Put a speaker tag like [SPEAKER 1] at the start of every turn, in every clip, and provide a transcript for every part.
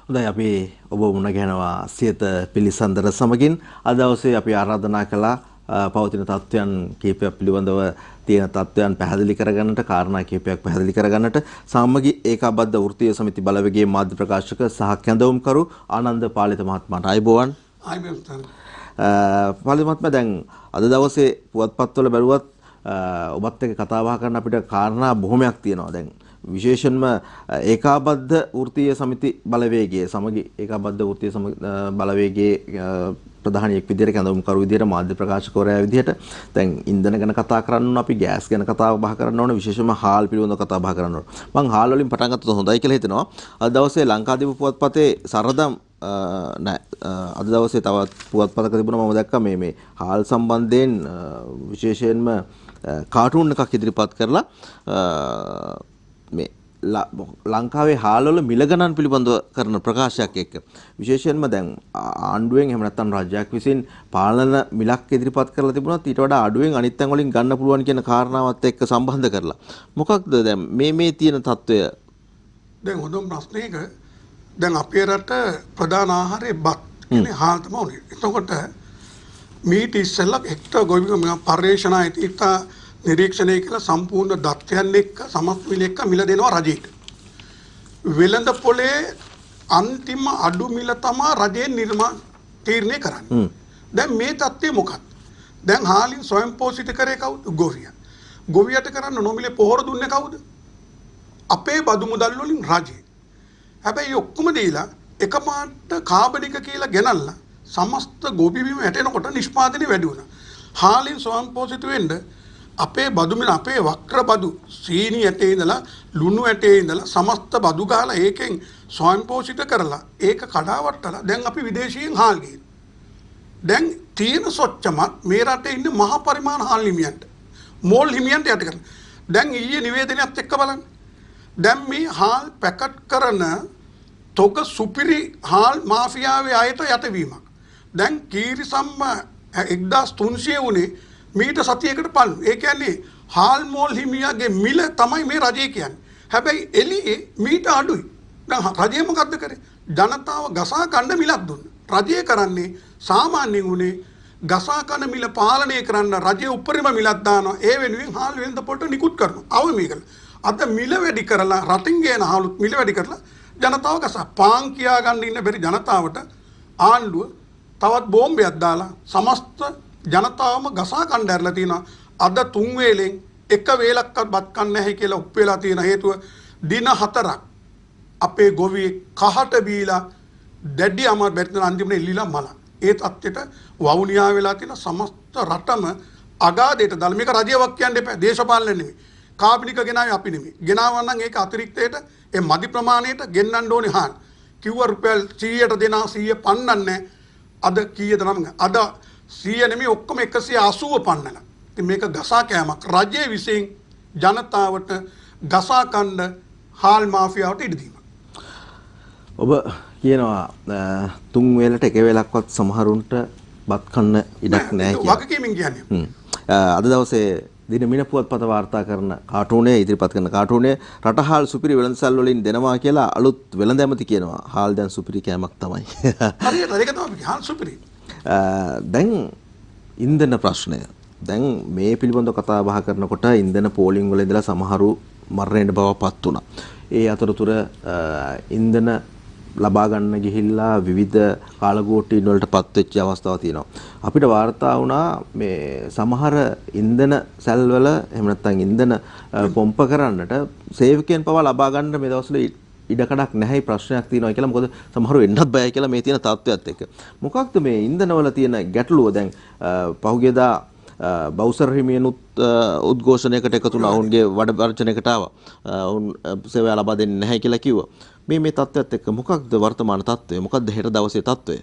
[SPEAKER 1] හොඳයි අපි ඔබ මුණ ගැහෙනවා සියත පිළිසඳර සමගින් අද දවසේ අපි ආරාධනා කළා පවතින තත්ත්වයන් කීපයක් පිළිබඳව තියෙන තත්ත්වයන් පැහැදිලි කරගන්නට කාරණා කීපයක් පැහැදිලි කරගන්නට සමගි ඒකාබද්ධ වෘත්තීය සමිති බලවේගයේ මාධ්‍ය ප්‍රකාශක සහ කැඳවුම්කරු ආනන්ද පාලිත මහත්මයාට අයබෝවන්. පාලිත මහත්මයා දැන් අද දවසේ පුවත්පත්වල බැලුවත් ඔබත් එක්ක කතා බහ කරන්න අපිට කාරණා බොහොමයක් තියෙනවා. දැන් විශේෂයෙන්ම ඒකාබද්ධ වෘත්තීය සමිති බලවේගයේ සමගි ඒකාබද්ධ වෘත්තීය බලවේගයේ ප්‍රධානියෙක් විදිහට කැඳවුම්කරු විදිහට මාධ්‍ය ප්‍රකාශකවරයා විදිහට දැන් ඉන්ධන ගැන කතා කරන්න ඕන, අපි ගෑස් ගැන කතා බහ කරන්න ඕන, විශේෂයෙන්ම හාල් පිළිබඳව කතා බහ කරන්න ඕන. මම හාල් වලින් පටන් ගත්තොත් හොඳයි කියලා හිතෙනවා. අද දවසේ ලංකාදීප පුවත්පතේ සරදම් අද දවසේ තවත් පුවත්පතක තිබුණා මම දැක්කා මේ හාල් සම්බන්ධයෙන් විශේෂයෙන්ම කාටුන් එකක් ඉදිරිපත් කරලා මේ ලංකාවේ හාල්වල මිල ගණන් පිළිබඳව කරන ප්‍රකාශයක් එක්ක විශේෂයෙන්ම දැන් ආණ්ඩුවෙන් එහෙම නැත්නම් රාජ්‍යයක් විසින් පාලන මිලක් ඉදිරිපත් කරලා තිබුණත් ඊට වඩා අඩුවෙන් අනිත් තැන් වලින් ගන්න පුළුවන් කියන කාරණාවත් එක්ක සම්බන්ධ කරලා මොකක්ද දැන් මේ තියෙන තත්වය?
[SPEAKER 2] දැන් හොඳම ප්‍රශ්නයක දැන් අපේ රට ප්‍රධාන ආහාරය බත් කියන්නේ හාල් තමයි උනේ. එතකොට මීට ඉස්සෙල්ලා හෙක්ටර් ගොවික පරිශ්‍රණයිත නිරීක්ෂණය කළ සම්පූර්ණ දත්තයන් එක්ක සමස්ත මිල එක්ක මිල දෙනවා රජයට. වෙළඳ පොලේ අන්තිම අඩු මිල තමයි රජයෙන් තීරණය කරන්නේ. දැන් මේ தත්ත්වය මොකක්ද? දැන් හාලින් ස්වයං පෝෂිත කරේ කවුද? ගොවියා. ගොවියට කරන්න නොමිලේ පොහොර දුන්නේ කවුද? අපේ බදු මුදල් වලින් රජය. හැබැයි ඔක්කොම දීලා එකපාරට කාබනික කියලා ගෙනල්ලා සමස්ත ගොවි බිම වැටෙනකොට නිෂ්පාදනය වැඩි වුණා. හාලින් ස්වයං පෝෂිත වෙන්න අපේ බදු මිල අපේ වක්‍ර බදු සීනි ඇටේ ඉඳලා ලුණු ඇටේ ඉඳලා සමස්ත බදු ගහලා ඒකෙන් ස්වයං පෝෂිත කරලා ඒක කඩාවට්ටලා දැන් අපි විදේශීයෙන් හාල් ගේන. දැන් තියෙන සොච්චමත් මේ රටේ ඉන්න මහ පරිමාණ හාල් හිමියන්ට මෝල් හිමියන්ට යට කරන. දැන් ඊයේ නිවේදනයත් එක්ක බලන්න. දැන් මේ හාල් පැකට් කරන තොග සුපිරි හාල් මාෆියාවේ අයට යටවීමක්. දැන් කීරිසම්ම 1300 වුණේ මීට සතියකට පල්ලු. ඒ කියන්නේ හාල් මෝල් හිමියාගේ මිල තමයි මේ රජය කියන්නේ. හැබැයි එළියේ මීට අඩුයි. දැන් රජය මොකද්ද කරේ? ජනතාව ගසා කන්න මිලක් දුන්නා. රජය කරන්නේ සාමාන්‍යයෙන් උනේ ගසා කන මිල පාලනය කරන්න රජය උපරිම මිලක් දානවා. ඒ වෙනුවෙන් හාල් වෙළඳ පොළට නිකුත් කරනවා. අවම මේකල. අද මිල වැඩි කරලා රටින් ගේන හාලුත් මිල වැඩි කරලා ජනතාව ගසා පාන් කියා ගන්න ඉන්න බැරි ජනතාවට ආණ්ඩුව තවත් බෝම්බයක් දාලා සමස්ත ජනතාවම ගසා කණ්ඩ ඇරලා තියෙනවා. අද 3 වේලෙන් එක වේලක්වත් බත් කන්න නැහැ කියලා උප්පෙලා තියෙන හේතුව දින 4ක් අපේ ගොවියෙක් කහට බීලා දැඩි අමාරු බැරිතන අන්තිමට එල්ලිලා මල. ඒ තත්ත්වෙට වවුනියා වෙලා තියෙන සමස්ත රටම අගාධයට දාලා මේක රජයක් කියන්න එපා. දේශපාලන නෙමෙයි. කාබනික ගෙනාවේ අපි නෙමෙයි. ගෙනාවා නම් ඒක අතිරික්තයට ඒ මදි ප්‍රමාණයට ගෙන්නන්න ඕනේ හාල්. කිව්ව රුපියල් 100ට දෙනා 100 පන්නන්නේ. අද කීයද නම් අද 100 නෙමෙයි ඔක්කොම 180 පන්නලා. ඉතින් මේක ගසා කෑමක්. රජයේ විසින් ජනතාවට ගසා කන්න හාල් මාෆියාවට ඉඩ දීම.
[SPEAKER 1] ඔබ කියනවා 3 වේලට එක වේලක්වත් සමහරුන්ට බත් කන්න ඉඩක් නැහැ කියලා.
[SPEAKER 2] වගකීමෙන් කියන්නේ.
[SPEAKER 1] අද දවසේ දින මින පුවත්පත වාර්තා කරන කාටුනේ ඉදිරිපත් කරන කාටුනේ රටහාල් සුපිරි වෙළඳසල් වලින් දෙනවා කියලා අලුත් වෙළඳ ඇමති කියනවා. හාල් දැන් සුපිරි කෑමක් තමයි.
[SPEAKER 2] හරියට ඒක තමයි හාල් සුපිරි.
[SPEAKER 1] දැන් ඉන්ධන ප්‍රශ්නය. දැන් මේ පිළිබඳව කතා බහ කරනකොට ඉන්ධන පෝලිං වල ඉඳලා සමහරු මරණයට බවපත් වුණා. ඒ අතරතුර ඉන්ධන ලබා ගන්න ගිහිල්ලා විවිධ කාලගෝටීන් වලටපත් වෙච්ච අවස්ථාවක් තියෙනවා. අපිට වාර්තා වුණා මේ සමහර ඉන්ධන සැල්වල එහෙම නැත්නම් ඉන්ධන පොම්ප කරන්නට සේවකයන් පවා ලබා ගන්න මේ දවස්වල ඉඩකඩක් නැහැ ප්‍රශ්නයක් තියෙනවා කියලා. මොකද සමහරව එන්නත් බයයි කියලා මේ තියෙන තත්ත්වයත් එක්ක. මොකක්ද මේ ඉන්ධනවල තියෙන ගැටලුව? දැන් පහුගියදා බෞසර් හිමියනුත් උද්ඝෝෂණයකට එකතු වුණා. ඔවුන්ගේ වඩ වර්ජනයකට ආවා. ඔවුන් සේවය ලබා දෙන්නේ නැහැ කියලා කිව්වා. මේ තත්ත්වයත් එක්ක මොකක්ද වර්තමාන තත්ත්වය? මොකක්ද හෙට දවසේ තත්ත්වය?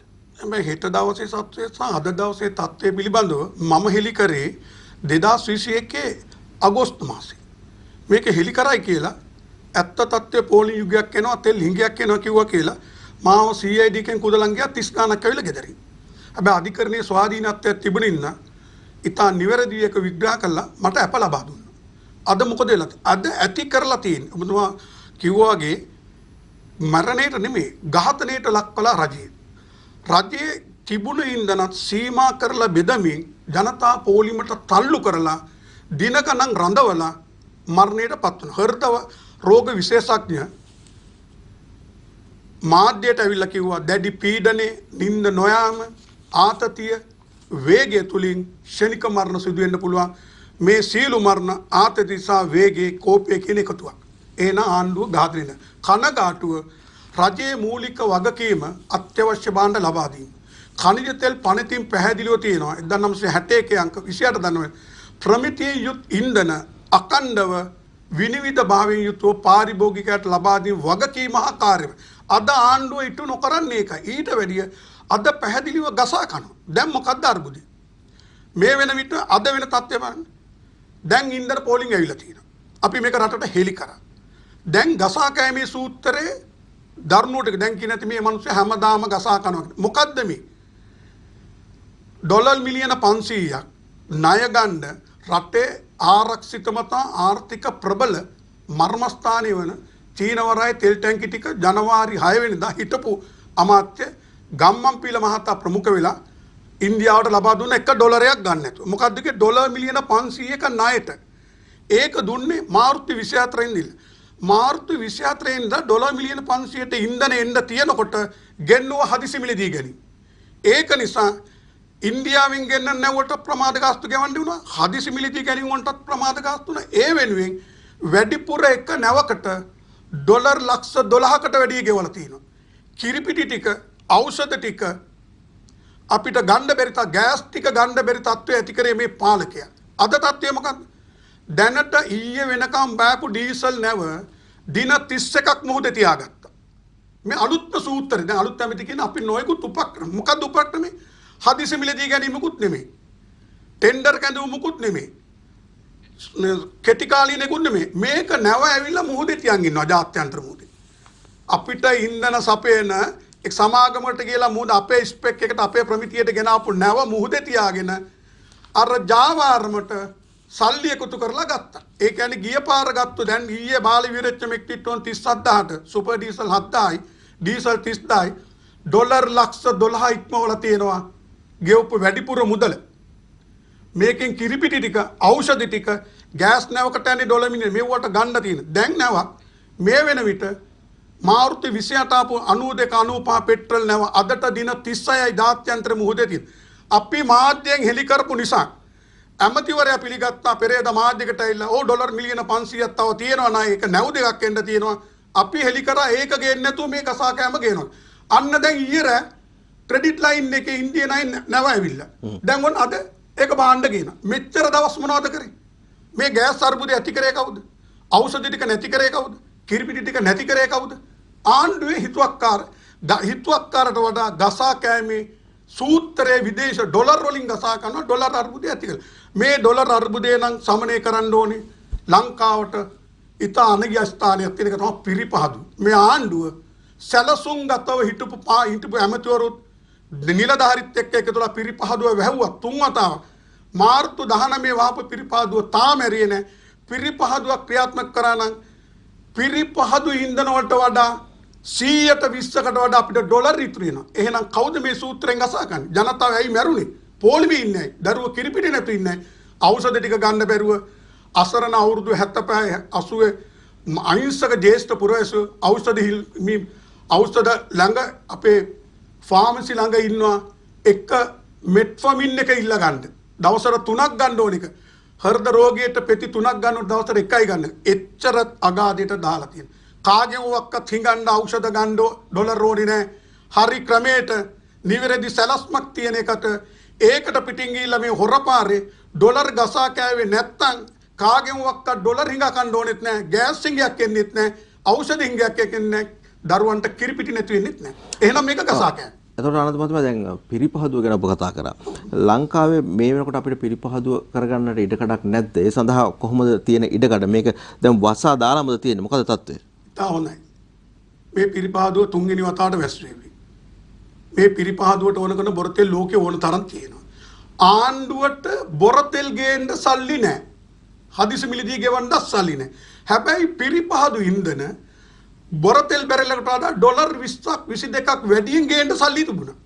[SPEAKER 2] මේ හෙට දවසේ තත්ත්වය සහ අද දවසේ තත්ත්වය පිළිබඳව මම හෙලි කරේ 2021 අගෝස්තු මාසේ. මේක හෙලි කරයි කියලා ඇත්ත තත්ත්වය පොලි යුගයක් එනවා තෙල් හිඟයක් එනවා කිව්වා කියලා මාව CID එකෙන් කුදලන් ගියා 30 ගණක් ඇවිල්ලා ගෙදරින්. හැබැයි අධිකරණයේ ස්වාධීනත්වයක් තිබුණින්න ඉතා නිවැරදි එක විග්‍රහ කළා මට අප ලබා දුන්නා. අද මොකද වෙලා? අද ඇති කරලා තියෙන්නේ. ඔබතුමා කිව්වා වගේ මරණයට නෙමෙයි ඝාතනයට ලක් කළා රජය. රජයේ තිබුණු ඉන්ධන සීමා කරලා බෙදමින් ජනතා පෝලිමට තල්ලු කරලා දින ගණන් රඳවලා මරණයට පත් වුණා. හෘද රෝග විශේෂඥ මාධ්‍යයට ඇවිල්ලා කිව්වා දැඩි පීඩනේ, නිින්ද නොයාම, ආතතිය, වේගය තුලින් ක්ෂණික මරණ සිදු වෙන්න පුළුවන්. මේ සියලු මරණ ආතතිය සහ වේගයේ කෝපය කියන එකතුවක්. එන ආණ්ඩුව ඝාතනය. කනගාටුව රජයේ මූලික වගකීම අත්‍යවශ්‍ය භාණ්ඩ ලබා දීම. खनिज तेल පනතින් පැහැදිලිව තියෙනවා 1961 අංක 28 දන්වන ප්‍රමිතිය යුත් ඉන්ධන අකණ්ඩව විනිවිද භාවයෙන් යුතුව පාරිභෝගිකයට ලබා දීම වගකීම හා කාර්යය. අද ආණ්ඩුව ඉටු නොකරන්නේ ඒකයි. ඊට වැඩිය අද පැහැදිලිව ගසා කනවා. දැන් මොකද්ද අර්බුදය? මේ වෙන විට අද වෙන තත්ත්වය බලන්න. දැන් ඉන්ධන පෝලිං ඇවිල්ලා තියෙනවා. අපි මේක රටට හෙලි කරා. දැන් ගසා කෑමේ සූත්‍රයේ දරුණුවට දැන් කියන ඇති මේ මිනිස්සු හැමදාම ගසා කනවා. මොකද්ද මේ? ඩොලර් මිලියන 500ක් ණය ගන්න රටේ ආරක්ෂිතම ආර්ථික ප්‍රබල මර්මස්ථානය වන චීනවරාය තෙල් ටැංකි ටික ජනවාරි 6 වෙනිදා හිටපු අමාත්‍ය ගම්මන්පිල මහතා ප්‍රමුඛ වෙලා ඉන්දියාවට ලබා දුන්න $1 ගන්න නැතුව. මොකද්ද කිය ඩොලර් මිලියන 500ක ණයට. ඒක දුන්නේ මාර්තු 24 ඉඳිලා. මාර්තු 24 ඉඳලා ඩොලර් මිලියන 500ට ඉන්ධන එන්න තියෙනකොට ගෙන්නුව හදිසි මිලදී ගැනීම. ඒක නිසා ඉන්දියාවෙන් ගෙන්න නැවට ප්‍රමාද ගාස්තු ගෙවන්න වුණා. හදිසි මිලදී ගැනීම වලටත් ප්‍රමාද ගාස්තු වුණා. ඒ වෙනුවෙන් වැඩිපුර එක නැවකට ඩොලර් ලක්ෂ 12කට වැඩි ගෙවලා තියෙනවා. කිරිපිටි ටික, ඖෂධ ටික අපිට ගන්න බැරි තා ගෑස් ටික ගන්න බැරි තත්ත්වය ඇති කරේ මේ පාලකයා. අද තත්ත්වය මොකක්ද? දැනට ඊයේ වෙනකම් බෑපු ඩීසල් නැව දින 31ක් මුහුදේ තියාගත්තා. මේ අලුත්ම සූත්‍රය. දැන් අලුත් ඇමති කියන අපි නොයෙකුත් උපක්‍රම. මොකද්ද උපක්‍රමේ? හදිසි මිලදී ගැනීමකුත් නෙමෙයි. ටෙන්ඩර් කැඳවුමකුත් නෙමෙයි. කෙටි කාලීනෙකුත් නෙමෙයි. මේක නැව ඇවිල්ලා මුහුදේ තියන් ඉන්නවා ජාත්‍යන්තර මුහුදේ. අපිට ඉන්ධන සපයන එක් සමාගමකට කියලා මුහුද අපේ ස්පෙක් එකට අපේ ප්‍රමිතියට ගෙන ආපු නැව මුහුදේ තියාගෙන අර ජාවාරමට සල්ලි එකතු කරලා ගත්තා. ඒ කියන්නේ ගිය පාර ගත්තු දැන් ඊයේ බාලි විරච්ච මෙට්‍රික් ටන් 37000ට සුපර් ඩීසල් 7000යි ඩීසල් 30000යි ඩොලර් ලක්ෂ 12 ඉක්මවලා තියෙනවා. ගෙවපු වැඩිපුර මුදල මේකෙන් කිරිපිටි ටික ඖෂධ ටික ගෑස් නැවකට යන්නේ ඩොලර් මිලියන මෙව්වට ගන්න තියෙන. දැන් නැවක් මේ වෙන විට මාරුති 28 ආපු 92 95 පෙට්‍රල් නැව අදට දින 36යි ජාත්‍යන්තර මුහුදේ තියෙන. අපි මාධ්‍යයෙන් හෙලි කරපු නිසා ඇමතිවරයා පිළිගත්තා පෙරේද මාධ්‍යයකට ඇවිල්ලා ඕ ඩොලර් මිලියන 500ක් තව තියෙනවා නා ඒක නැව් දෙකක් එන්න තියෙනවා. අපි හෙලි කරා ඒක ගේන්න නැතුව මේ කසා කෑම ගේනවා. අන්න දැන් ඊයේ ක්‍රෙඩිට් ලයින් එකේ ඉන්දිය නැව ඇවිල්ලා. දැන් ඔන්න අද ඒක බාණ්ඩ කියන. මෙච්චර දවස් මොනවද කරේ? මේ ගෑස් අර්බුදය ඇති කරේ කවුද? ඖෂධ ටික නැති කරේ කවුද? කිරිපිටි ටික නැති කරේ කවුද? ආණ්ඩුවේ හිතුවක්කාරට වඩා ගසා කෑමේ සූත්‍රයේ විදේශ ඩොලර් වලින් ගසා කරන ඩොලර් අර්බුදය ඇති කරලා. මේ ඩොලර් අර්බුදය නම් සමනය කරන්න ඕනේ ලංකාවට ඉතා අනගිය ස්ථානයක් තියෙන එක තමයි පිරිපහදු. මේ ආණ්ඩුව සැලසුම්ගතව හිටපු ඇමතිවරුත් නිලධාරිත් එක්ක එකතුලා පිරිපහදුව වැහුවා 3 වතාවක්. මාර්තු 19 වහපු පිරිපහදුව තාම ඇරියේ නැහැ. පිරිපහදුව ක්‍රියාත්මක කරා නම් පිරිපහදු ඉන්ධන වලට වඩා 120කට වඩා අපිට ඩොලර් ඉතුරු වෙනවා. එහෙනම් කවුද මේ සූත්‍රයෙන් ගසාගන්නේ? ජනතාව ඇයි මැරුණේ? පොලිමේ ඉන්නේ. දරුවෝ කිරිපිටි නැතු ඉන්නේ. ඖෂධ ටික ගන්න බැරුව අසරණ අවුරුදු 75 80 අහිංසක ජේෂ්ඨ පුරවැසියෝ ඖෂධ ළඟ අපේ ෆාමසි ළඟ ඉන්නවා එක මෙට්ෆමින් එක ඉල්ල ගන්න. දවසට 3ක් ගන්න ඕන එක. හෘද රෝගියට පෙති 3ක් ගන්නකොට දවසට 1යි ගන්න. එච්චර අගාධයට දාලා තියෙනවා. කාගෙවක්වත් හිඟන්න ඖෂධ ගන්න ඩොලර් ඕනේ නැහැ. හරි ක්‍රමයට නිවැරදි සැලැස්මක් තියෙන එකට ඒකට පිටින් ගිහිල්ලා මේ හොරපාරේ ඩොලර් ගසා කෑවේ නැත්තම් කාගෙවක්වත් ඩොලර් හිඟා ගන්න ඕනෙත් නැහැ. ගෑස් හිඟයක් එන්නෙත් නැහැ. ඖෂධ හිඟයක් එන්නේ නැහැ. දරුවන්ට කිරිපිටි නැති වෙන්නෙත් නැහැ. එහෙනම් මේක ගසා කෑම.
[SPEAKER 1] එතකොට ආනන්ද මහත්මයා දැන් පිරිපහදුව ගැන ඔබ කතා කරා. ලංකාවේ මේ වෙනකොට අපිට පිරිපහදුව කරගන්නට ඉඩකඩක් නැද්ද? ඒ සඳහා කොහොමද තියෙන ඉඩකඩ? මේක දැන් වසා දාලාමද තියෙන්නේ? මොකද තත්ත්වය?
[SPEAKER 2] තා හොඳයි. මේ පිරිපහදුව තුන්වෙනි වතාවට වැස්සෙවි. මේ පිරිපහදුවට ඕන කරන බොරතෙල් ලෝකේ ඕන තරම් තියෙනවා. ආණ්ඩුවට බොරතෙල් ගේන්න සල්ලි නැහැ. හදිසි මිලදී ගෙවන්න සල්ලි නැහැ. හැබැයි පිරිපහදු ඉන්ධන බොරතෙල් බැරලකට වඩා ඩොලර් 20ක් 22ක් වැඩියෙන් ගේන්න සල්ලි තිබුණා.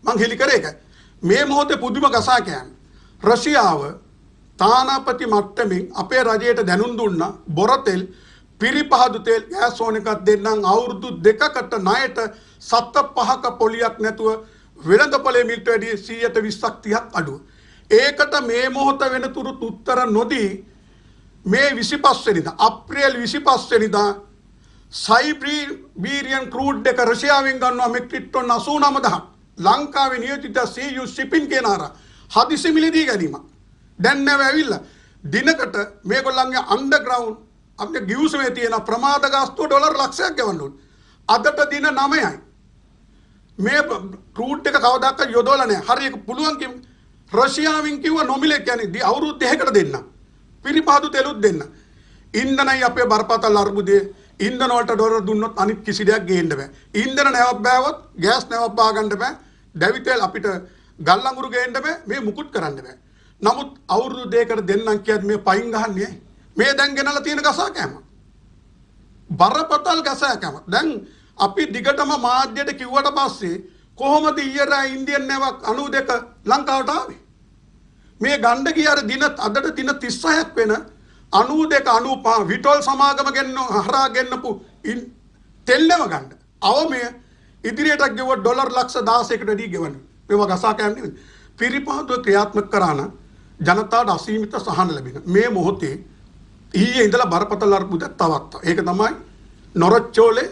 [SPEAKER 2] මං හෙලි කරේ ඒකයි. මේ මොහොතේ පුදුම ගසා කියන්නේ. රෂ්‍යාව තානාපති මට්ටමින් අපේ රජයට දැනුම් දුන්නා බොරතෙල් පිරිපහදු තෙල් ගෑස් ඕන එකක් දෙන්නම් අවුරුදු 2කට ණයට 7-5ක පොලියක් නැතුව වෙළඳපොලේ මිල්ට වැඩි 120ක් 30ක් අඩුව. ඒකට මේ මොහොත වෙනතුරු උත්තර නොදී මේ 25 වෙනිදා අප්‍රේල් 25 වෙනිදා සයිබීරියන් ක්‍රූඩ් එක රෂ්‍යාවෙන් ගන්නවා මෙට්‍රික් ටොන් 89000ක්. ලංකාවේ නියෝජිත CU shipping කෙනාර හදිසි මිලදී ගැනීම. දැන් නැව ඇවිල්ලා දිනකට මේගොල්ලන්ගේ අන්ඩර්ග්‍රවුන්ඩ් අපේ ගිවිසුමේ තියෙන ප්‍රමාද ගාස්තුව ඩොලර් ලක්ෂයක් ගෙවන්න ඕනේ. අදට දින 9යි. මේ ක්‍රූඩ් එක කවදාකවත් යොදවලා නැහැ. හරි ඒක පුළුවන් කිව්ව. රෂ්‍යාවෙන් කිව්ව නොමිලේ කියන්නේ අවුරුදු 2කට දෙන්න. පිරිපහදු තෙලුත් දෙන්න. ඉන්ධනයි අපේ බරපතල අර්බුදේ. ඉන්ධන වලට ඩොලර් දුන්නොත් අනිත් කිසි දෙයක් ගේන්න බෑ. ඉන්ධන නැවක් බෑවොත් ගෑස් නැවක් බා ගන්න බෑ. දැවිතෙල් අපිට ගල් අඟුරු ගේන්න බෑ. මේ මුකුත් කරන්න බෑ. නමුත් අවුරුදු 2කට දෙන්නම් කියත් මේ පයින් ගහන්නේ ඇයි? මේ දැන් ගෙනලා තියෙන ගසා කෑම. බරපතල ගසා කෑම. දැන් අපි දිගටම මාධ්‍යයට කිව්වට පස්සේ කොහොමද ඊයරා ඉන්දියන් නැවක් 92 ලංකාවට ආවේ? මේ ගණ්ඩ ගිය දින අදට දින 36ක් වෙන 92 95 විටෝල් සමාගම ගෙන්න හරහා ගෙන්නපු තෙල්ලම ගන්න. අවමය ඉදිරියට ගෙව ඩොලර් ලක්ෂ 16කට වැඩි ගෙවන්නේ. මේවා ගසා කෑම නෙවෙයි. පිරිපහදුව ක්‍රියාත්මක කරාන ජනතාවට අසීමිත සහන ලැබෙන. මේ මොහොතේ ඊයේ ඉඳලා බරපතල අර්බුදයක් තවත්. ඒක තමයි නොරොච්චෝලේ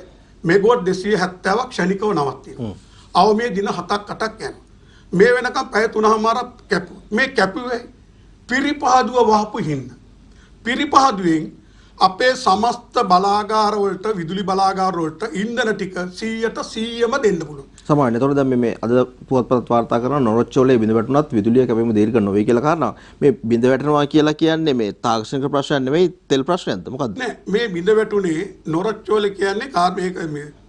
[SPEAKER 2] මෙගාවට් 270ක් ක්ෂණිකව නවත්තිනවා. අවමේ දින 7-8ක් යනවා. මේ වෙනකම් පැය 3මාරක් කැපුවා. මේ කැපුවේ පිරිපහදුව වහපු හින්දා. පිරිපහදුවෙන් අපේ සමස්ත බලාගාර වලට විදුලි බලාගාර වලට ඉන්ධන ටික 100%ම දෙන්න පුළුවන්.
[SPEAKER 1] සමාන. එතකොට දැන් මේ අද පුවත්පත් වාර්තා කරන නොරොච්චෝලේ බිඳ වැටුණත් විදුලිය කැපීම දීර්ඝ නොවේ කියලා කාරණා. මේ බිඳ වැටෙනවා කියලා කියන්නේ මේ තාක්ෂණික ප්‍රශ්නයක් නෙවෙයි තෙල් ප්‍රශ්නයක්ද මොකද්ද?
[SPEAKER 2] නෑ මේ බිඳ වැටුනේ නොරොච්චෝලේ කියන්නේ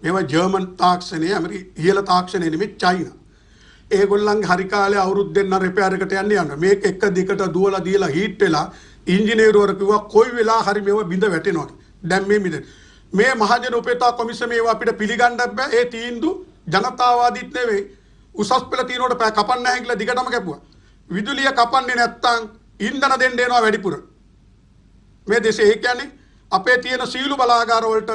[SPEAKER 2] මේවා ජර්මන් තාක්ෂණය ඉහළ තාක්ෂණය නෙමෙයි චයිනා. ඒගොල්ලන්ගේ හරි කාලේ අවුරුදු දෙන්න රිපෙයාර් එකට යන්න. මේක එක දිගට දුවලා දීලා හීට් වෙලා ඉංජිනේරුවරු කිව්වා කොයි වෙලාව හරි මේව බිඳ වැටෙනවා. දැන් මේ මහජන උපේතා කොමිසම මේවා අපිට පිළිගන්න බෑ. ඒ තීන්දුව ජනතාවාදීත් නෙවෙයි. උසස් පෙළ තීනෝට පෑ කපන්න නැහැ කියලා දිගටම කැපුවා. විදුලිය කපන්නේ නැත්තම් ඉන්ධන දෙන්න එනවා වැඩිපුර. මේ දෙසේ ඒ කියන්නේ අපේ තියෙන සීළු බලාගාර වලට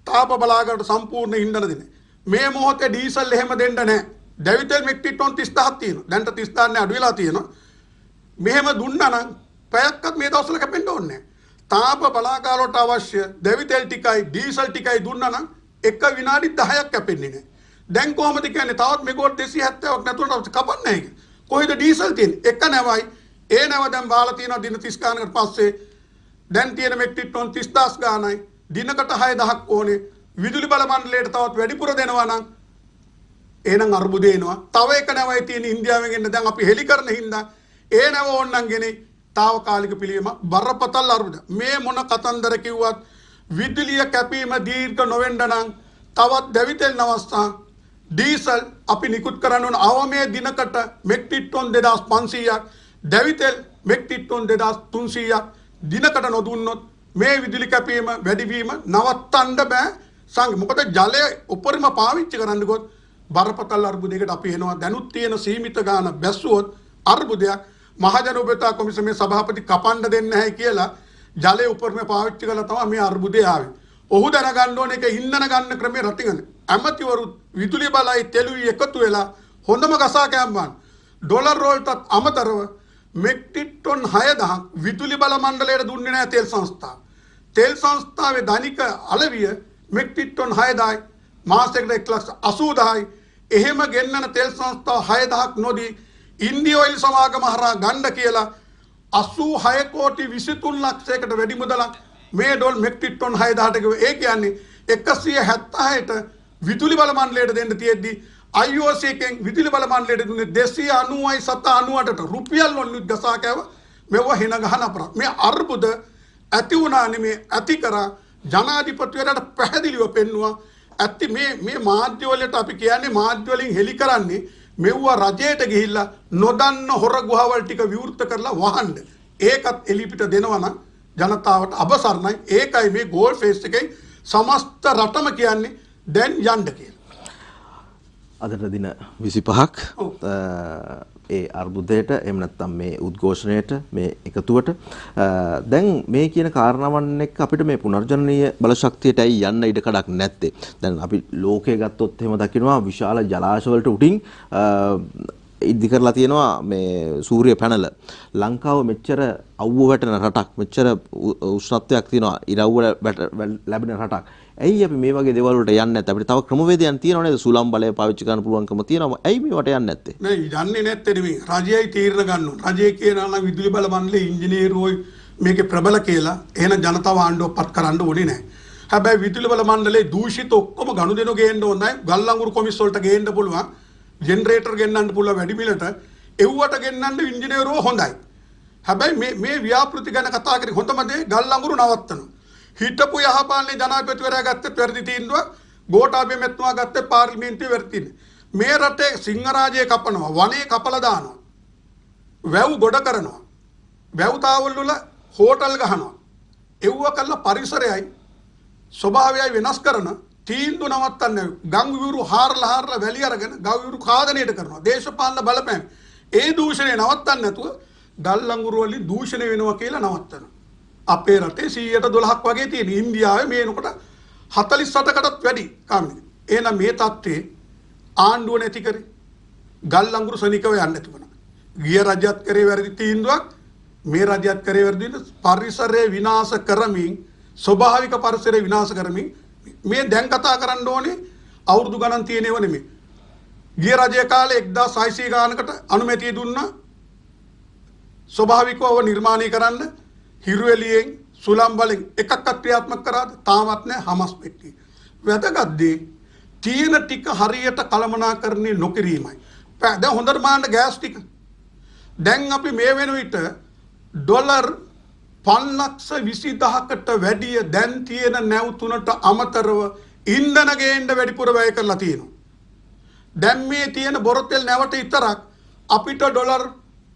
[SPEAKER 2] තාප බලාගාරට සම්පූර්ණ ඉන්ධන දෙන්නේ. මේ මොහොතේ ඩීසල් එහෙම දෙන්න නැහැ. දැවිතෙල් මෙට්‍රික් ටොන් 30000ක් තියෙනවා. දැන්ට 30000 නේ අඩු වෙලා තියෙනවා. මෙහෙම දුන්නා නම් පැයක්වත් මේ දවස්වල කැපෙන්න ඕනේ නැහැ. තාප බලාගාර වලට අවශ්‍ය දැවිතෙල් ටිකයි ඩීසල් ටිකයි දුන්නා නම් එක විනාඩි 10ක් කැපෙන්නේ නැහැ. දැන් කොහොමද කියන්නේ තවත් මෙගාවට් 270ක් නැතුණට කපන්නේ නැහැ. කොහෙද ඩීසල් තියෙන්නේ? එක නැවයි. ඒ නැව දැන් බාලා තියෙනවා දින 30 ගානකට පස්සේ. දැන් තියෙන මෙට්‍රික් ටොන් 30000 ගානයි. දිනකට 6000ක් ඕනේ. විදුලි බල මණ්ඩලයට තවත් වැඩිපුර දෙනවා නම් එහෙනම් අර්බුදේ එනවා. තව එක නැවයි තියෙන ඉන්දියාවෙන් එන්න දැන් අපි හෙලි කරන හින්දා ඒ නැව ඕන්නම් ගෙනේ తాවකාලික පිළියම බරපතල අර්බුද. මේ මොන කතන්දර කිව්වත් විදුලිය කැපීම දීර්ඝ නොවෙන්න නම් තවත් දැවිතෙල් නවස්සා ඩීසල් අපි නිකුත් කරන්න ඕන අවමේ දිනකට මෙට්‍රික් ටොන් 2500ක් දැවිතෙල් මෙට්‍රික් ටොන් 2300ක් දිනකට නොදුන්නොත් මේ විදුලි කැපීම වැඩිවීම නවත්තන්න බෑ. මොකද ජලය උපරිම පාවිච්චි කරන්න ගොත් බරපතල අර්බුදයකට අපි එනවා. දැනුත් තියෙන සීමිත ගාන බැස්සුවොත් අර්බුදයක්. මහජන උපේතා කොමිසමේ සභාපති කපන්න දෙන්නේ නැහැ කියලා ජලය උපරිම පාවිච්චි කළා තමයි මේ අර්බුදය ආවේ. ඔහු දැනගන්න ඕනේ ඒක ඉන්ධන ගන්න ක්‍රමයේ රටිගන. ඇමතිවරු විදුලි බලයි තෙලුයි එකතු වෙලා හොඳම ගසා කෑම්බන් ඩොලර් වලටත් අමතරව මෙට්‍රික් ටොන් 6000ක් විදුලි බල මණ්ඩලයට දුන්නේ නැහැ තෙල් සංස්ථාව. තෙල් සංස්ථාවේ ධනික අලවිය මෙට්‍රික් ටොන් 6000යි මාසයකට 1,80,000යි. එහෙම ගෙන්නන තෙල් සංස්ථාව 6000ක් නොදී ඉන්දිය ඔයිල් සමාගම හරහා ගන්න කියලා 86 කෝටි 23 ලක්ෂයකට වැඩි මුදලක් මේ ඩොල් මෙට්‍රික් ටොන් 6000ට ගෙව. ඒ කියන්නේ 176ට විදුලි බල මණ්ඩලයට දෙන්න තියෙද්දි IOC එකෙන් විදුලි බල මණ්ඩලයට දුන්නේ 290.98ට රුපියල් නොනිත් ගසා කෑව. මෙව හින ගහන අපරාධ. මේ අර්බුද ඇති වුණා නෙමේ ඇති කරා ජනාධිපතිවරයාට පැහැදිලිව පෙන්නවා. ඇත්ති මේ මාධ්‍ය වලට අපි කියන්නේ මාධ්‍ය වලින් හෙලි කරන්නේ මෙව්වා රජයට ගිහිල්ලා නොදන්න හොර ගුහාවල් ටික විවෘත කරලා වහන්න. ඒකත් එලිපිට දෙනවා නම් ජනතාවට අබසරණයි. ඒකයි මේ ගෝල් ෆේස් එකේ සමස්ත රටම කියන්නේ දැන් යන්න කියලා.
[SPEAKER 1] අදට දින 25ක්
[SPEAKER 2] ඔව්.
[SPEAKER 1] ඒ අර්බුදයට එහෙම නැත්නම් මේ උද්ඝෝෂණයට මේ එකතුවට දැන් මේ කියන කාරණාවන් එක්ක අපිට මේ පුනර්ජනනීය බලශක්තියටයි යන්න ඉඩ කඩක් නැත්තේ. දැන් අපි ලෝකයේ ගත්තොත් එහෙම දකිනවා විශාල ජලාශ වලට උඩින් ඉදි කරලා තියෙනවා මේ සූර්ය පැනල. ලංකාව මෙච්චර අවුව වැටෙන රටක්, මෙච්චර උෂ්ණත්වයක් තියෙනවා, ඉරව්ව ලැබෙන රටක්. ඇයි අපි මේ වගේ දේවල් වලට යන්නේ නැත්තේ? අපිට තව ක්‍රමවේදයන් තියෙනවා නේද? සුළං බලය පාවිච්චි කරන්න පුළුවන්කම තියෙනවා. ඇයි මේවට යන්නේ නැත්තේ?
[SPEAKER 2] නෑ යන්නේ නැත්තේ නෙමෙයි. රජයයි තීරණ ගන්න ඕන. රජය කියනවා නම් විදුලි බල මණ්ඩලයේ ඉංජිනේරුවෝයි මේකේ ප්‍රබල කියලා එහෙනම් ජනතාව ආණ්ඩුවපත් කරන්න ඕනේ නෑ. හැබැයි විදුලි බල මණ්ඩලයේ දූෂිත ඔක්කොම ගනුදෙනු ගේන්න ඕනේ නෑ. ගල්ලංගුරු කොමිස් වලට ගේන්න පුළුවන්. ජෙනරේටර් ගෙන්නන්න පුළුවන් වැඩි මිලට. එව්වට ගෙන්නන්න ඉංජිනේරුවෝ හොඳයි. හැබැයි මේ ව්‍යාපෘති ගැන කතා කරේ හොඳම දේ ගල්ලංගුරු නවත්තනවා. හිටපු යහපාලනේ ජනාධිපතිවරයා ගත්තේ වැරදි තීන්දුව, ගෝඨාභය මෙතුමා ගත්තේ පාර්ලිමේන්තුවේ වැරදි තීන්දුව. මේ රටේ සිංහරාජය කපනවා, වනේ කපලා දානවා, වැව් ගොඩ කරනවා, වැව් තාවල් වල හෝටල් ගහනවා. එව්ව කළා පරිසරයයි ස්වභාවයයි වෙනස් කරන තීන්දුව නවත්තන්නේ. ගම් විවුරු හාරලා වැලි අරගෙන ගම් විවුරු ඛාදනයට කරනවා. දේශපාලන බලපෑම. ඒ දූෂණය නවත්තන්නේ නැතුව ගල්ලංගුරු වලින් දූෂණය වෙනවා කියලා නවත්තනවා. අපේ රටේ 112ක් වගේ තියෙන. ඉන්දියාවේ මේනකොට 48කටත් වැඩි කම්මි. එහෙනම් මේ தත්ත්වේ ආණ්ඩුව නැති කරේ. ගල්ලංගුරු සනිකව යන්න තිබුණා. ගිය රජයත් කරේ වැරදි තීන්දුවක්, මේ රජයත් කරේ වැරදි පරිසරය විනාශ කරමින්, ස්වභාවික පරිසරය විනාශ කරමින් මේ දැන් කතා කරන්න ඕනේ අවුරුදු ගණන් තියෙනව නෙමෙයි. ගිය රජයේ කාලේ 1600 ගානකට අනුමැතිය දුන්නා ස්වභාවිකව නිර්මාණය කරන්න. හිරු එළියෙන් සුළං බලෙන් එකක්වත් ක්‍රියාත්මක කරාද? තාමත් නැහැ. හමස් පෙට්ටිය. වැදගත් දේ තියෙන ටික හරියට කළමනාකරණය නොකිරීමයි. දැන් හොඳට මාන්න ගෑස් ටික. දැන් අපි මේ වෙන විට ඩොලර් 5,20,000කට වැඩිය දැන් තියෙන නැව් තුනට අමතරව ඉන්ධන ගේන්න වැඩිපුර වැය කරලා තියෙනවා. දැන් මේ තියෙන බොරතෙල් නැවට විතරක් අපිට ඩොලර්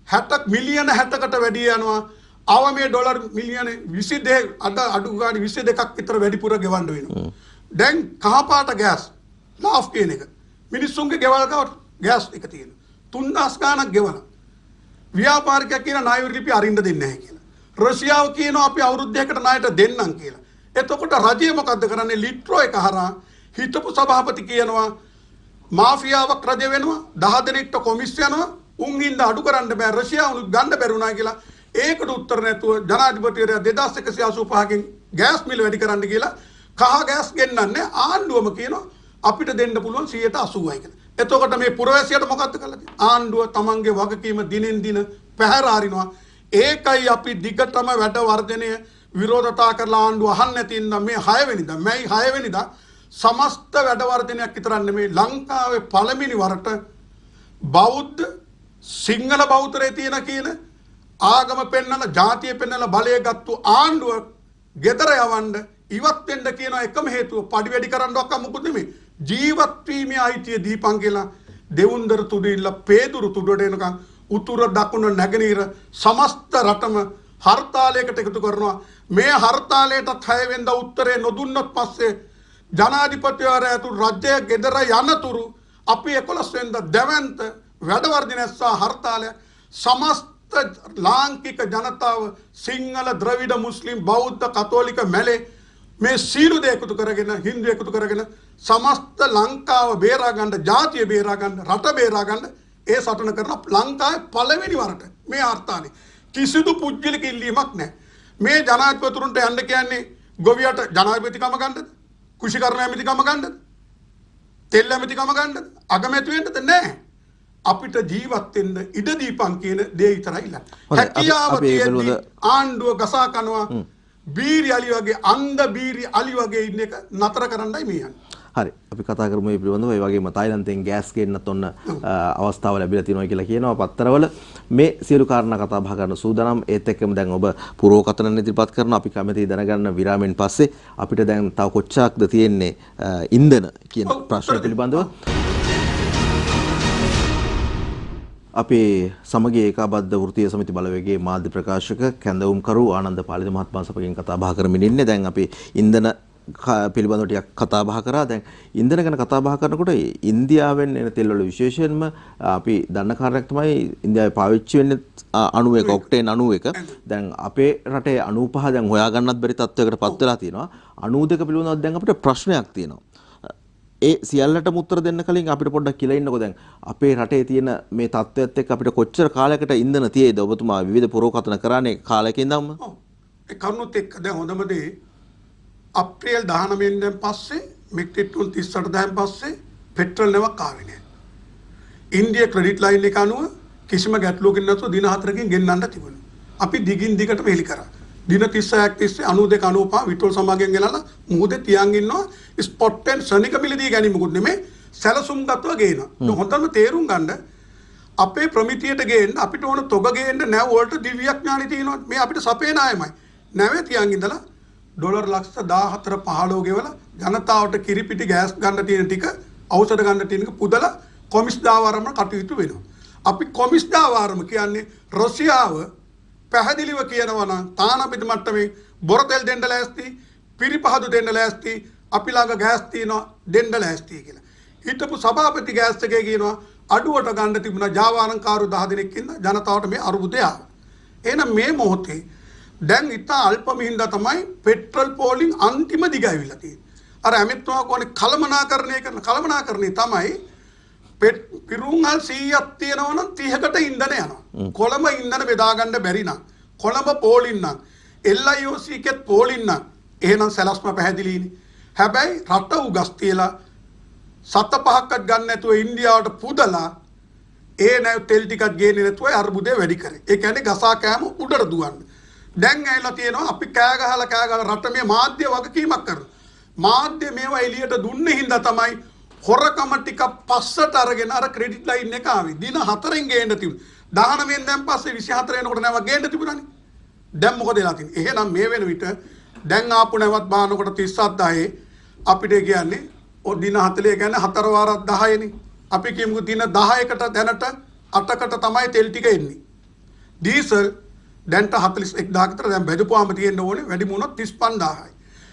[SPEAKER 2] 60 මිලියන 60කට වැඩි යනවා. අවමේ ඩොලර් මිලියන 22 අඩු ගානේ 22ක් විතර වැඩිපුර ගෙවන්න වෙනවා. දැන් කහපාට ගෑස් ලාෆ් කියන එක මිනිස්සුන්ගේ ගෙවල් ගාවට ගෑස් එක තියෙන 3000 ගාණක් ගෙවන ව්‍යාපාරිකයා කියන ණය ලිපි අරින්න දෙන්නේ නැහැ කියලා. රෂ්‍යාව කියනවා අපි අවුරුද්දයකට ණයට දෙන්නම් කියලා. එතකොට රජය මොකද්ද කරන්නේ? ලිට්‍රෝ එක හරහා හිටපු සභාපති කියනවා මාෆියාවක් රජ වෙනවා, 10 දෙනෙක්ට කොමිස් යනවා, උන් හින්දා අඩු කරන්න බෑ, රෂ්‍යාව ගන්න බැරුණා කියලා. ඒකට උත්තර නැතුව ජනාධිපතිවරයා 2185කින් ගෑස් මිල වැඩි කරන්න කියලා කහ ගෑස් ගෙන්නන්නේ. ආණ්ඩුවම කියනවා අපිට දෙන්න පුළුවන් 80%යි කියලා. එතකොට මේ පුරවැසියට මොකද්ද කළේ? ආණ්ඩුව තමන්ගේ වගකීම දිනෙන් දින පැහැර හරිනවා. ඒකයි අපි දිගටම වැඩ වර්ධනය විරෝධතා කරලා ආණ්ඩුව අහන්න නැති ඉන්න මේ 6 වෙනිදා මැයි 6 වෙනිදා සමස්ත වැඩ වර්ධනයක් විතරක් නෙමෙයි ලංකාවේ පළවෙනි වරට බෞද්ධ සිංහල බෞද්ධරේ තියෙන කියන ආගම පෙන්නලා ජාතිය පෙන්නලා බලය ගත්තු ආණ්ඩුව ගෙදර යවන්න ඉවත් වෙන්න කියන එකම හේතුව පඩි වැඩි කරන්නවක් මොකුත් නෙමෙයි ජීවත් වීමේ අයිතිය දීපන් කියලා දෙවුන්දර තුඩිල්ල පේදුරු තුඩට එනකන් උතුර දකුණ නැගෙනහිර සමස්ත රටම හර්තාලයකට එකතු කරනවා. මේ හර්තාලයට 6 වෙනිදා උත්තරේ නොදුන්නත් පස්සේ ජනාධිපතිවරයා ඇතුළු රජය ගෙදර යනතුරු අපි 11 වෙනිදා දැවැන්ත වැඩවර්ධනස්සා හර්තාලය සමස්ත ලාංකික ජනතාව සිංහල ද්‍රවිඩ මුස්ලිම් බෞද්ධ කතෝලික මැලේ මේ සීලු දේ එකතු කරගෙන හින්දු එකතු කරගෙන සමස්ත ලංකාව බේරා ගන්න, ජාතිය බේරා ගන්න, රට බේරා ගන්න ඒ සටන කරන ලංකාවේ පළවෙනි වරට මේ ආර්ථානේ කිසිදු පුජ්‍යලික ඉල්ලීමක් නැහැ. මේ ජනාධිපතිතුරුන්ට යන්න කියන්නේ ගොවියට ජනාධිපතිකම ගන්නද? කුෂිකරණ ඇමතිකම ගන්නද? තෙල් ඇමතිකම ගන්නද? අගමැති වෙන්නද? නැහැ. අපිට ජීවත් වෙන්න ඉඩ දීපන් කියන දේ විතරයි ඉල්ලන්නේ. හැකියාව තියෙද්දි ආණ්ඩුව ගසා කනවා බීරි අලි වගේ අන්ධ බීරි අලි වගේ ඉන්න එක නතර කරන්නයි මේ යන්නේ.
[SPEAKER 1] හරි අපි කතා කරමු මේ පිළිබඳව. ඒ වගේම තායිලන්තයෙන් ගෑස් ගෙන්නත් ඔන්න අවස්ථාව ලැබිලා තියෙනවා කියලා කියනවා පත්තරවල. මේ සියලු කාරණා කතා බහ කරන සූදානම්. ඒත් එක්කම දැන් ඔබ පුරෝකතන ඉදිරිපත් කරනවා. අපි කැමැති දැනගන්න විරාමෙන් පස්සේ අපිට දැන් තව කොච්චරක්ද තියෙන්නේ ඉන්ධන කියන ප්‍රශ්න පිළිබඳව. අපේ සමගි ඒකාබද්ධ වෘත්තීය සමිති බලවේගයේ මාධ්‍ය ප්‍රකාශක කැඳවුම්කරු ආනන්ද පාලිත මහත්මයා සමගින් කතා බහ කරමින් ඉන්නේ. දැන් අපි ඉන්ධන පිළිබඳව ටිකක් කතා බහ කරා. දැන් ඉන්ධන ගැන කතා බහ කරනකොට ඉන්දියාවෙන් එන තෙල් වල විශේෂයෙන්ම අපි දන්න කාරණයක් තමයි ඉන්දියාවේ පාවිච්චි වෙන්නේ 91 ඔක්ටේන් 91. දැන් අපේ රටේ 95 දැන් හොයාගන්නත් බැරි තත්ත්වයකට පත් වෙලා තියෙනවා. 92 පිළිබඳව දැන් අපිට ප්‍රශ්නයක් තියෙනවා. ඒ සියල්ලටම උත්තර දෙන්න කලින් අපිට පොඩ්ඩක් කියලා ඉන්නකෝ. දැන් අපේ රටේ තියෙන මේ තත්ත්වයත් එක්ක අපිට කොච්චර කාලයකට ඉන්ධන තියෙයිද? ඔබතුමා විවිධ පුරෝකථන කරානේ කාලයක ඉඳන්ම.
[SPEAKER 2] ඔව්. ඒ කරුණුත් එක්ක දැන් හොඳම දේ අප්‍රේල් 19 වෙනිදාන් පස්සේ මෙට්‍රික් ටන් 38000න් පස්සේ පෙට්‍රල් නැවක් ආවේ නැහැ. ඉන්දියා ක්‍රෙඩිට් ලයින් එක අනුව කිසිම ගැටලුවකින් නැතුව දින 4කින් ගෙන්නන්න තිබුණා. අපි දිගින් දිගට මෙහෙලි කරා. දින 36ක් තිස්සේ 92 95 විට්‍රල් සමාගයෙන් ගෙනලා මුහුදේ තියන් ඉන්නවා. ස්පොට් එකෙන් ශනික මිලදී ගැනීමකුත් නෙමෙයි සැලසුම් ගත්වා ගේනවා. හොඳම තේරුම් ගන්න අපේ ප්‍රමිතියට ගේන්න අපිට ඕන තොග ගේන්න නැව වලට දිව්‍යයක් ඥානි තියෙනවා. මේ අපිට සපේන අයමයි. නැවේ තියන් ඉඳලා ඩොලර් ලක්ෂ 14 15 ගෙවලා ජනතාවට කිරිපිටි ගෑස් ගන්න තියෙන ටික ඖෂධ ගන්න තියෙන ටික පුදලා කොමිස් දාවාරම කටයුතු වෙනවා. අපි කොමිස් දාවාරම කියන්නේ රෂ්‍යාව පැහැදිලිව කියනවා නම් තානාපති මට්ටමේ බොරතෙල් දෙන්න ලෑස්ති, පිරිපහදු දෙන්න ලෑස්ති, අපි ළඟ ගෑස් තියෙනවා දෙන්න ලෑස්ති කියලා. හිටපු සභාපති ගෑස් එකේ කියනවා අඩුවට ගන්න තිබුණා ජාවාරම්කාරු 10 දෙනෙක් ඉන්න ජනතාවට මේ අරුබුදය ආවා. එහෙනම් මේ මොහොතේ දැන් ඉතා අල්ප මිහින්දා තමයි පෙට්‍රල් පෝලිං අන්තිම දිග ඇවිල්ලා තියෙන්නේ. අර ඇමෙත්තුමා කියන්නේ කළමනාකරණය තමයි පිරුම්හල් 100ක් තියෙනවා නම් 30කට ඉන්ධන යනවා. කොළඹ ඉන්ධන බෙදා ගන්න බැරි නම් කොළඹ පෝලිං නම් LIOC එකෙත් පෝලිං නම් එහෙනම් සැලැස්ම පැහැදිලිනේ. හැබැයි රට උගස් තියලා 7-5ක්වත් ගන්න නැතුව ඉන්දියාවට පුදලා ඒ නැව තෙල් ටිකක් ගේන්නේ නැතුව අර්බුදේ වැඩි කරේ. ඒ කියන්නේ ගසා කෑම උඩට දුවන්නේ. දැන් ඇවිල්ලා තියෙනවා අපි කෑ ගහලා රට මේ මාධ්‍ය වගකීමක් කරනවා. මාධ්‍ය මේවා එළියට දුන්නේ හින්දා තමයි හොරකම ටික පස්සට අරගෙන අර ක්‍රෙඩිට් ලයින් එක ආවේ. දින 4න් ගේන්න තිබුණා. 19 වෙනිදාන් පස්සේ 24 වෙනකොට නැවක් ගේන්න තිබුණානේ. දැන් මොකද වෙලා තියෙන්නේ? එහෙනම් මේ වෙන විට දැන් ආපු නැවත් බානකොට 37000 අපිට කියන්නේ ඔය දින 40 කියන්නේ 4 වාරක් 10නේ. අපි කියමුකෝ දින 10කට දැනට 8කට තමයි තෙල් ටික එන්නේ. ඩීසල් දැන්ට 41000 කට දැන් බෙදපුවාම තියෙන්න ඕනේ වැඩි වුණොත් 35000යි.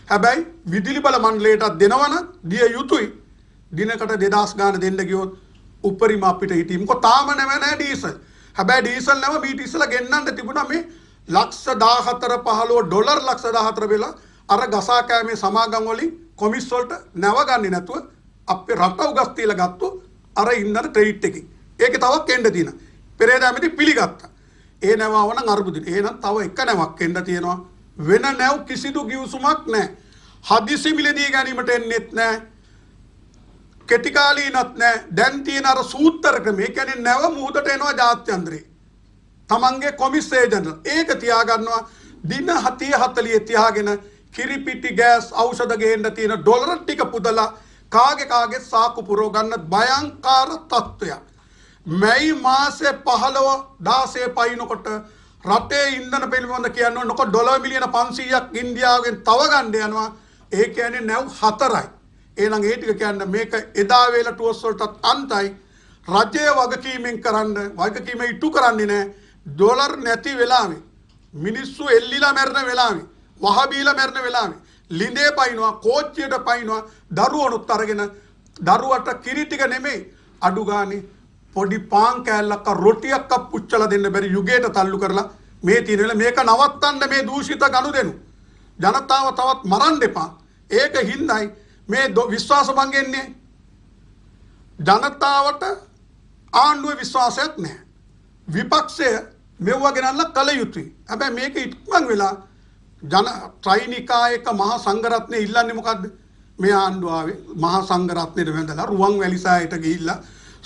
[SPEAKER 2] හැබැයි විදුලි බල මණ්ඩලයටත් දෙනවනම් දිය යුතුයි. දිනකට 2000 ගාන දෙන්න ගියොත් උපරිම අපිට හිටියේ. මොකද තාම නැහැ ඩීසල්. හැබැයි ඩීසල් නැව මීට ඉස්සලා ගෙන්නන්න තිබුණා මේ ලක්ෂ 14 15 ඩොලර් ලක්ෂ 14 වෙලා අර ගසා කෑමේ සමාගම් වලින් කොමිස් වලට නැව ගන්නේ නැතුව අපේ රට උගස් තියලා ගත්තු අර ඉන්ධන ට්‍රේඩ් එකකින්. ඒකේ තවක් එන්න තියෙනවා. පෙරේද ඇමති පිළිගත්තා. ඒ නැවව නම් අරුබුදින. එහෙනම් තව එක නැවක් එන්න තියෙනවා. වෙන නැව් කිසිදු ගිවිසුමක් නැහැ. හදිසි මිලදී ගැනීමට එන්නෙත් නැහැ. කෙටි කාලීනත් නැහැ. දැන් තියෙන අර සූත්‍ර ක්‍රමය කියන්නේ නැව මුහුදට එනවා ජාත්‍යන්තරේ. තමන්ගේ කොමිස් ඒජන්ට් ඒක තියාගන්නවා දින 70 40 තියාගෙන කිරිපිටි ගෑස් ඖෂධ ගේන්න තියෙන ඩොලර් ටික පුදලා කාගේ සාකු පුරව ගන්න භයංකාර තත්ත්වයක්. මැයි මාසේ 15 16 පයින්නකොට රටේ ඉන්ධන පිළිබඳ කියන්නේ නොක ඩොලර් මිලියන 500ක් ඉන්දියාවෙන් තව ගන්න යනවා. ඒ කියන්නේ නැව් 4යි. එහෙනම් ඒ ටික කියන්නේ මේක එදා වේල ටුවස් වලටත් අන්තයි. රජයේ වගකීම ඉටු කරන්නේ නැහැ. ඩොලර් නැති වෙලාවේ මිනිස්සු එල්ලිලා මැරෙන වෙලාවේ වහබීලා මැරෙන වෙලාවේ ලිඳේ පයින්නවා කෝච්චියට පයින්නවා දරුවොනුත් අරගෙන දරුවට කිරි ටික නෙමෙයි අඩු ගානේ පොඩි පාන් කෑල්ලක් රොටියක් පුච්චලා දෙන්න බැරි යුගයට තල්ලු කරලා මේ තියෙන වෙලාව මේක නවත්තන්න මේ දූෂිත ගනුදෙනු ජනතාව තවත් මරන්න එපා. ඒක හින්දායි මේ විශ්වාස භංගෙන්නේ ජනතාවට ආණ්ඩුවේ විශ්වාසයක් නැහැ. විපක්ෂය මෙවුවා ගෙනල්ලා කල යුතුයි. හැබැයි මේක ඉක්මන් වෙලා ත්‍රිනිකායක මහා සංඝරත්නය ඉල්ලන්නේ මොකද්ද? මේ ආණ්ඩුව ආවේ මහා සංඝරත්නයට වැඳලා රුවන්වැලි සෑයට ගිහිල්ලා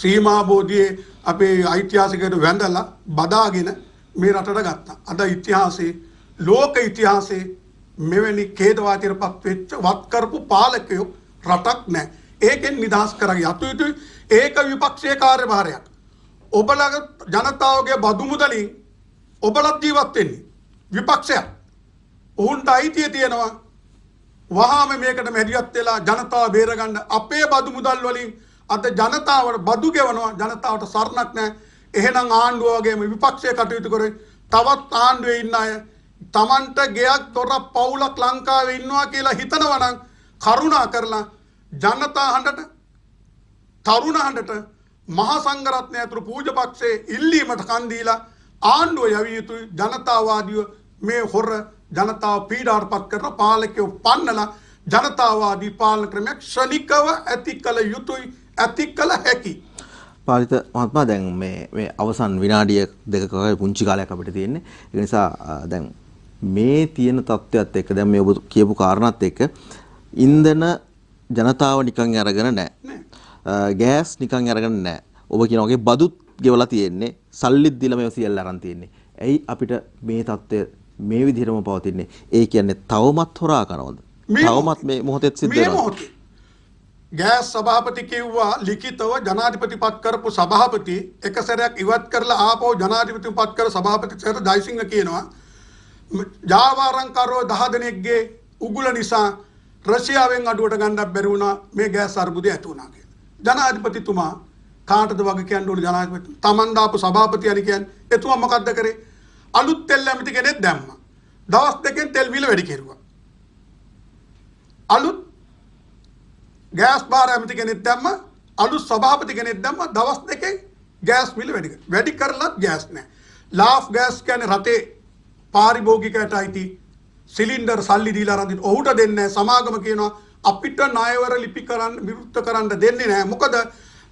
[SPEAKER 2] සීමා බෝධියේ අපේ ඓතිහාසිකයට වැඳලා බදාගෙන මේ රටට ගත්තා. අද ඉතිහාසයේ ලෝක ඉතිහාසයේ මෙවැනි ඛේදවාදයටපත් වෙච්ච වත් කරපු පාලකයෝ රටක් නැහැ. ඒකෙන් නිදහස් කරගන්න යුතුයි. ඒක විපක්ෂයේ කාර්යභාරයක්. ඔබලා ජනතාවගේ බදු මුදලින් ඔබලත් ජීවත් වෙන්නේ විපක්ෂයක්. උන්ට අයිතිය තියෙනවා වහාම මේකට මැදිහත් වෙලා ජනතාව බේරගන්න. අපේ බදු මුදල් වලින් අද ජනතාවට බදු ගෙවනවා. ජනතාවට සරණක් නැහැ. එහෙනම් ආණ්ඩුව වගේම විපක්ෂයේ කටයුතු කරේ තවත් ආණ්ඩුවේ ඉන්න අය Tamanට ගෙයක් තොර පවුලක් ලංකාවේ ඉන්නවා කියලා හිතනවා නම් කරුණා කරලා ජනතා හඬට තරුණ හඬට මහා සංඝරත්නය ඇතුළු පූජපක්ෂයේ ඉල්ලීමට කන් දීලා ආණ්ඩුව යවිය යුතුයි. ජනතාවාදීව මේ හොර ජනතාව පීඩාවටපත් කරන පාලකයෝ පන්නලා ජනතාවාදී පාලන ක්‍රමයක් ශනිකව ඇති කළ යුතුයි, ඇති කළ හැකි.
[SPEAKER 1] පාලිත මහත්මයා දැන් මේ අවසන් විනාඩිය දෙකක පුංචි කාලයක් අපිට තියෙන්නේ. ඒ නිසා දැන් මේ තියෙන තත්ත්වයක් එක්ක දැන් මේ ඔබ කියපු කාරණාත් එක්ක ඉන්ධන ජනතාව නිකන් අරගෙන නැහැ. ගෑස් නිකන් අරගෙන නැහැ. ඔබ කියන වගේ බදුත් ගෙවලා තියෙන්නේ. සල්ලිත් දීලා මේව සියල්ල අරන් තියෙන්නේ. ඇයි අපිට මේ තත්ත්වය මේ විදිහටම පවතින්නේ? ඒ කියන්නේ තවමත් හොරා කරනවද? තවමත් මේ මොහොතේ සිද්ධ වෙනවා.
[SPEAKER 2] ගෑස් සභාපති කිව්වා ලිඛිතව ජනාධිපතිපත් කරපු සභාපති එක සැරයක් ඉවත් කරලා ආපහු ජනාධිපතිපත් කර සභාපති සර් ජයසිංහ කියනවා ජාවාරම්කරෝ 10 දෙනෙක්ගේ උගුල නිසා රෂ්‍යාවෙන් අඩුවට ගන්නත් බැරි වුණා මේ ගෑස් අර්බුදය ඇති වුණා කියලා. ජනාධිපතිතුමා කාටද වග කියන්න ඕනේ? ජනාධිපති තමන් දාපු සභාපති අර කියන්නේ එතුමා මොකද්ද කරේ? අලුත් තෙල් ඇමති කෙනෙක් දැම්මා. දවස් දෙකෙන් තෙල් මිල වැඩි කෙරුවා. අලුත් ගෑස් බාර ඇමති කෙනෙක් දැම්ම, අලුත් සභාපති කෙනෙක් දැම්ම, දවස් දෙකෙන් ගෑස් මිල වැඩි කරලත් ගෑස් නැහැ. ලාෆ් ගෑස් කියන්නේ රටේ පාරිභෝගිකයට අයිති සිලින්ඩර් සල්ලි දීලා අරන් ඔහුට දෙන්නේ නැහැ. සමාගම කියනවා අපිට ණයවර ලිපි කරන්න විරුද්ධ කරන්න දෙන්නේ නැහැ. මොකද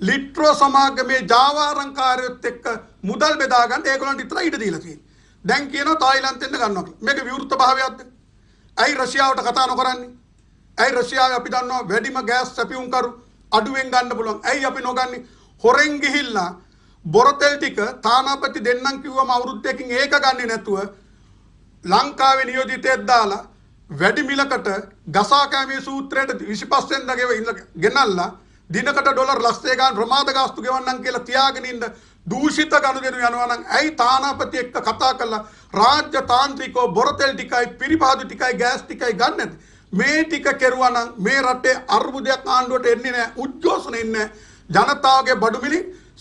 [SPEAKER 2] ලිට්‍රෝ සමාගමේ ජාවාරම්කාරයොත් එක්ක මුදල් බෙදා ගන්න ඒගොල්ලන්ට විතර ඊට දීලා තියෙන්නේ. දැන් කියනවා තායිලන්තෙන් ගන්නවා කියලා. මේක විවෘත භාවයක්ද? ඇයි රෂ්‍යාවට කතා නොකරන්නේ? ඇයි රෂ්‍යාව අපි දන්නවා වැඩිම ගෑස් සැපියුම් කරු අඩුවෙන් ගන්න පුළුවන්. ඇයි අපි නොගන්නේ? හොරෙන් ගිහිල්ලා බොරතෙල් ටික තානාපති දෙන්නම් කිව්වම අවුරුද්දකින් ඒක ගන්නේ නැතුව ලංකාවේ නියෝජිතයෙක් දාලා වැඩි මිලකට ගසා කෑමේ සූත්‍රයට 25 වෙනිදා ගෙනල්ලා දිනකට ඩොලර් ලක්ෂය ගන්න ප්‍රමාද ගාස්තු ගෙවන්නම් කියලා තියාගෙන ඉන්න දූෂිත ගනුදෙනු යනවා නම් ඇයි තානාපති එක්ක කතා කරලා රාජ්‍ය තාන්ත්‍රිකව බොරතෙල් ටිකයි පිරිපහදු ටිකයි ගෑස් ටිකයි ගන්න නැති? මේ ටික කෙරුවා නම් මේ රටේ අර්බුදයක් ආණ්ඩුවට එන්නේ නැහැ. උද්ඝෝෂණ එන්නේ නැහැ. ජනතාවගේ බඩු මිල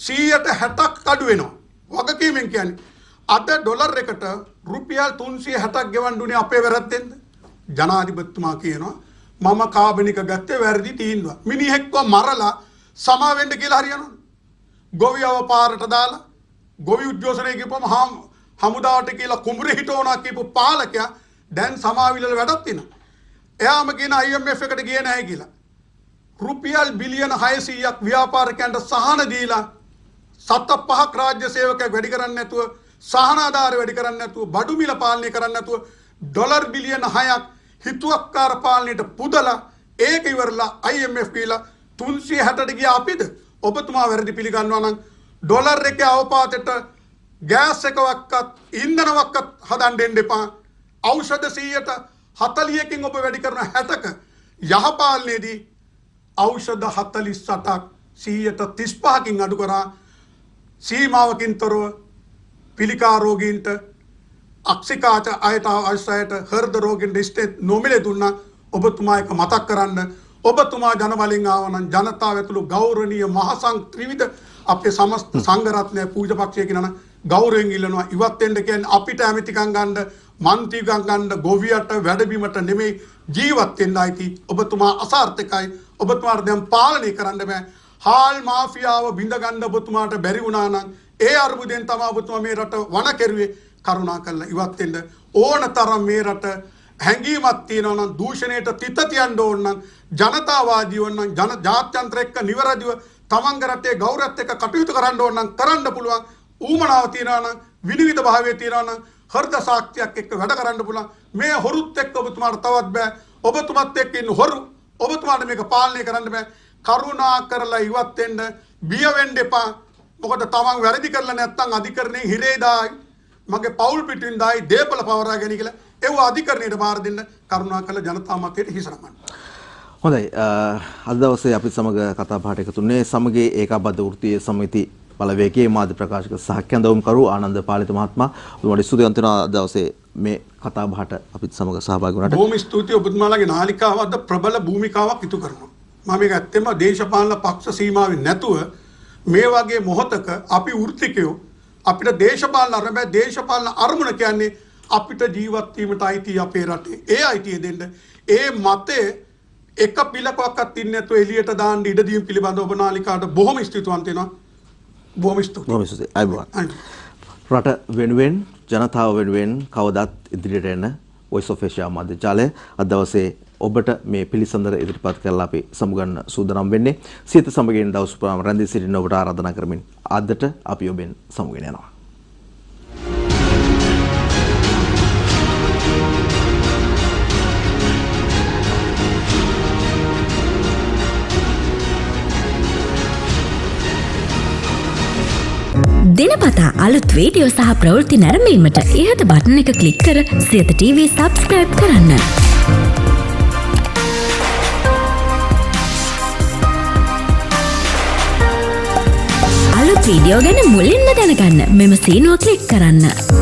[SPEAKER 2] 160ක් අඩු වෙනවා. වගකීමෙන් කියන්නේ අද ඩොලර් එකට රුපියල් 360ක් ගෙවන්න උනේ අපේ වැරද්දෙන්ද? ජනාධිපතිතුමා කියනවා මම කාබනික ගත්තේ වැරදි තීන්දුවක්. මිනිහෙක්ව මරලා සමා වෙන්න කියලා හරියනවද? ගොවියව පාරට දාලා ගොවි උද්ඝෝෂණය කියපුවම හමුදාවට කියලා කුඹුරේ හිටවනවා කියපු පාලකයා දැන් සමාවිලල වැඩක් තියෙනවා. එයාම කියන IMF එකට ගියේ නැහැ කියලා. රුපියල් බිලියන 600ක් ව්‍යාපාරිකයන්ට සහන දීලා 7-5ක් රාජ්‍ය සේවකයෙක් වැඩි කරන්නේ නැතුව, සහන ආධාර වැඩි කරන්නේ නැතුව, බඩු මිල පාලනය කරන්නේ නැතුව ඩොලර් බිලියන 6ක් හිතුවක්කාර පාලනයට පුදලා ඒක ඉවරලා IMF කියලා 360ට ගියා අපිද? ඔබතුමා වැරදි පිළිගන්නවා නම් ඩොලර් එකේ අවපාතයට ගෑස් එකවක්වත් ඉන්ධනවක්වත් හදන්න දෙන්න එපා. ඖෂධ 140කින් ඔබ වැඩි කරන 60ක යහපාලනයේදී ඖෂධ 48ක් 135කින් අඩු කරා සීමාවකින් තොරව පිළිකා රෝගීන්ට අක්ෂිකාච අයට අවශ්‍යයට හෘද රෝගීන්ට ස්ටේට් නොමිලේ දුන්නා. ඔබතුමා එක මතක් කරන්න. ඔබතුමා ජනබලින් ආවනම් ජනතාව ඇතුළු ගෞරවනීය මහා ත්‍රිවිධ අපේ සමස්ත සංඝ රත්නය පූජපක්ෂය කියනවා ගෞරවයෙන් ඉල්ලනවා ඉවත් වෙන්න කියන්නේ අපිට ඇමතිකම් ගන්න මන්ත්‍රීකම් ගන්න ගොවියට වැඩබිමට නෙමෙයි ජීවත් වෙන්න ඇති. ඔබතුමා අසාර්ථකයි. ඔබතුමාට දැන් පාලනය කරන්න බෑ. හාල් මාෆියාව බිඳ ගන්න ඔබතුමාට බැරි වුණා නම් ඒ අර්බුදයෙන් තමයි ඔබතුමා මේ රට වණ කෙරුවේ. කරුණා කරලා ඉවත් වෙන්න. ඕනතරම් මේ රට හැංගීමක් තියෙනවා නම් දූෂණයට තිත තියන්න ඕන නම් ජනතාවාදී වුණ නම් ජාත්‍යන්තර එක්ක නිවැරදිව තමන්ගේ රටේ ගෞරවයත් එක්ක කටයුතු කරන්න ඕන නම් කරන්න පුළුවන්. ඌමනාව තියනවා නම් විනිවිද භාවයේ තියනවා නම් හෘද ශක්තියක් එක්ක වැඩ කරන්න පුළුවන්. මේ හොරුත් එක්ක ඔබතුමාට තවත් බෑ. ඔබතුමත් එක්ක ඉන්න හොරු ඔබතුමාට මේක පාලනය කරන්න බෑ. කරුණා කරලා ඉවත් වෙන්න. බිය වෙන්න එපා. මොකද තමන් වැරදි කරලා නැත්නම් අධිකරණයෙන් හිරේ දායි. මගේ පවුල් පිටින් දායි දේපල පවරාගෙන කියලා ඒව අධිකරණයට බාර දෙන්න කරුණා කරලා ජනතා මතයට හිස නමන්න.
[SPEAKER 1] හොඳයි. අද දවසේ අපි සමග කතා බහට එකතු වුණේ සමගී ඒකාබද්ධ වෘත්තීය සමිති බලවේගයේ මාධ්‍ය ප්‍රකාශක සහ කැඳවුම්කරු ආනන්ද පාලිත මහත්මයා. ඔබට ස්තුතිවන්ත වෙනවා දවසේ මේ කතා බහට අපිත් සමග සහභාගී වුණාට.
[SPEAKER 2] බොහොම ස්තුතියි. ඔබතුමාලගේ නාලිකාව අද ප්‍රබල භූමිකාවක් ඉටු කරනවා. මම මේක ඇත්තෙම දේශපාලන පක්ෂ සීමාවෙන් නැතුව මේ වගේ මොහොතක අපි වෘත්තිකයෝ අපිට දේශපාලන අරඹය දේශපාලන අරමුණ කියන්නේ අපිට ජීවත් වීමට අයිති අපේ රටේ. ඒ අයිතිය දෙන්න ඒ මතේ එක පිළකක්වත් ඉන්නේ නැතුව එළියට දාන්න ඉඩ දීම පිළිබඳව ඔබ නාලිකාට බොහොම ස්තුතිවන්ත වෙනවා. බොහොම ස්තුතියි.
[SPEAKER 1] බොහොම ස්තුතියි. අයබෝවන්. රට වෙනුවෙන් ජනතාව වෙනුවෙන් කවදත් ඉදිරියට එන Voice of Asia මාධ්‍ය ජාලය අද දවසේ ඔබට මේ පිළිසඳර ඉදිරිපත් කරලා අපි සමුගන්න සූදානම් වෙන්නේ. සියත සමගින් දවස් පුරාම රැඳී සිටින්න ඔබට ආරාධනා කරමින් අදට අපි ඔබෙන් සමුගෙන යනවා.
[SPEAKER 3] දිනපතා අලුත් වීඩියෝ සහ ප්‍රවෘත්ති නැරඹීමට ඉහත බටන් එක ක්ලික් කර සියත TV සබ්ස්ක්‍රයිබ් කරන්න. අලුත් වීඩියෝ ගැන මුලින්ම දැනගන්න මෙම සීනුව ක්ලික් කරන්න.